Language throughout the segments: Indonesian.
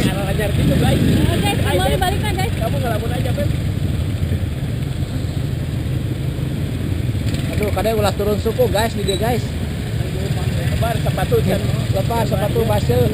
Ajar gitu guys. Guys, mau dibalikan guys. Kamu ngelamun aja Pep. Aduh, kadang ulah turun suku guys di dia guys. Lebar sepatu can. Lepas sepatu basah.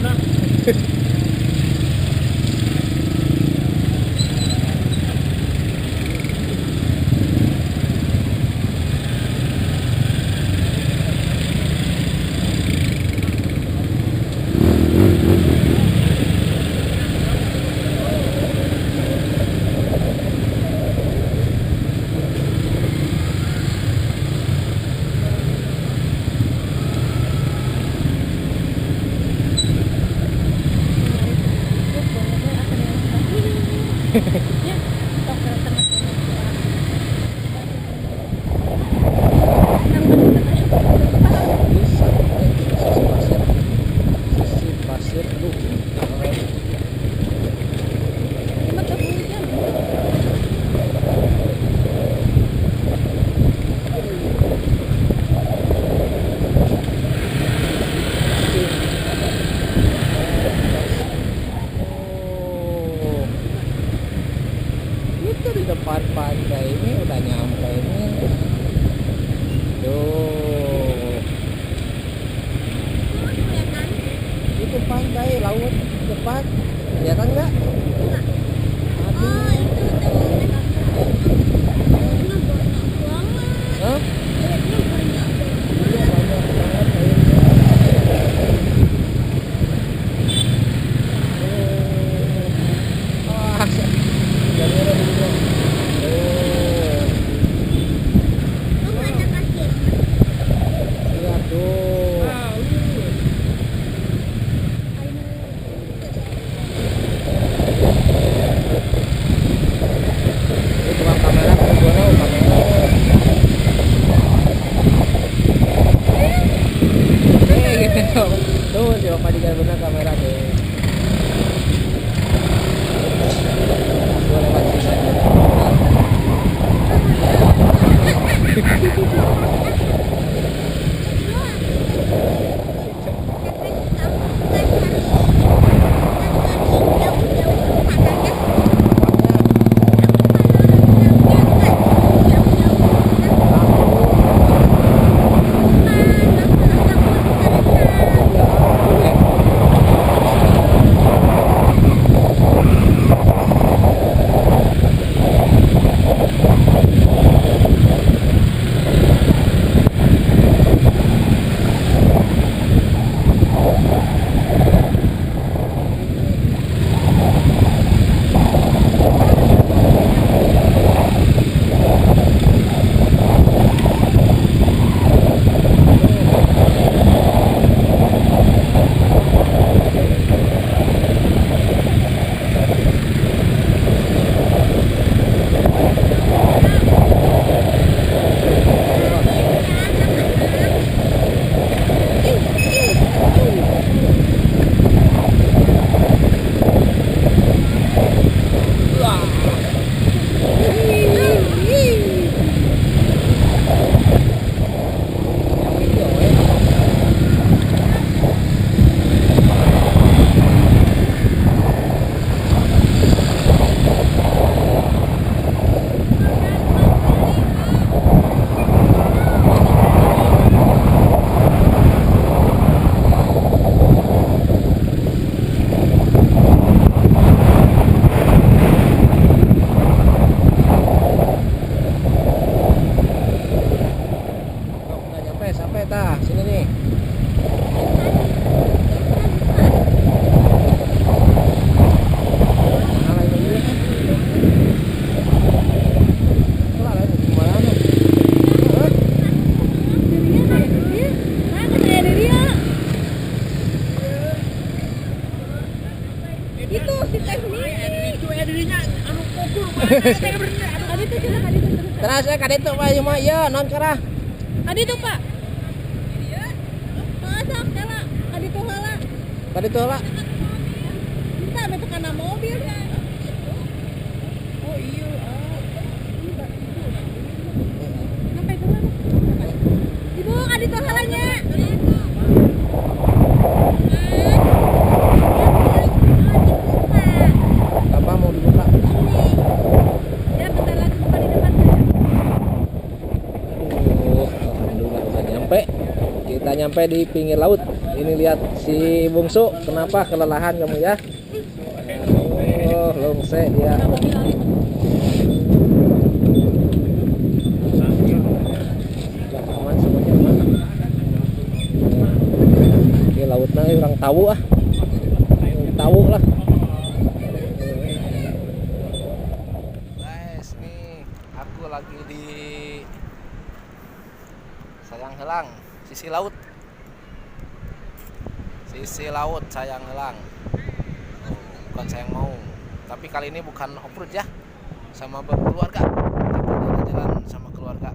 Depan pantai ini udah nyampe ini. Tuh. Itu pantai laut depan. Kelihatan nggak? Oh, itu Hah? Tuh, si Opa digabungkan kamera tuh. Gua lewat sini aja. Sampai tah sini nih. Mana ini dulu kan? Kelar aja gimana? Itu si teh ini. Itu dirinya anu kukur. Tadi tuh curah tadi tuh. Terus saya kadek tuh Pak Yuma ya non cerah. Tadi tuh Pak. Masak kala. Tadi tuh kala. Tadi tuh lah. Kita betul karena mobil. Oh iya. Sampai ke mana? Ibu, tadi tuh halanya. sampai di pinggir laut. Ini lihat si bungsu, kenapa kelelahan kamu ya? Oh, longse dia. Aman semuanya aman. Ini lautnya orang tahu ah. Tahu lah. Guys, nih aku lagi di Sayang Helang, sisi laut. Sisi laut Sayang Helang. Oh, bukan Sayang Mau. Tapi kali ini bukan off-road ya. Sama berkeluarga. Kita jalan-jalan sama keluarga.